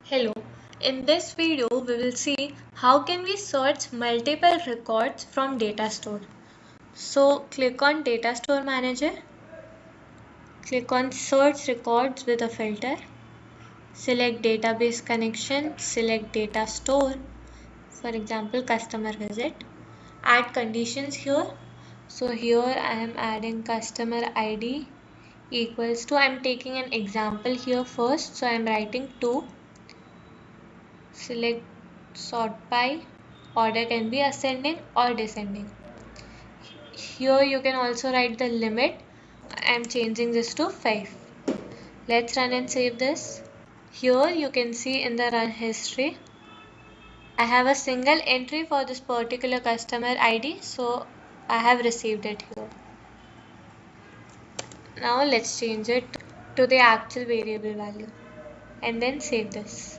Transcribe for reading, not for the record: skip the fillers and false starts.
Hello, in this video we will see how can we search multiple records from data store. So click on data store manager, click on search records with a filter, select database connection, select data store, for example customer visit, add conditions here. So here I am adding customer ID equals to, I am taking an example here first, so I am writing 2. Select sort by, order can be ascending or descending. Here you can also write the limit. I'm changing this to 5. Let's run and save this. Here you can see in the run history, I have a single entry for this particular customer ID, so I have received it here. Now let's change it to the actual variable value and then save this.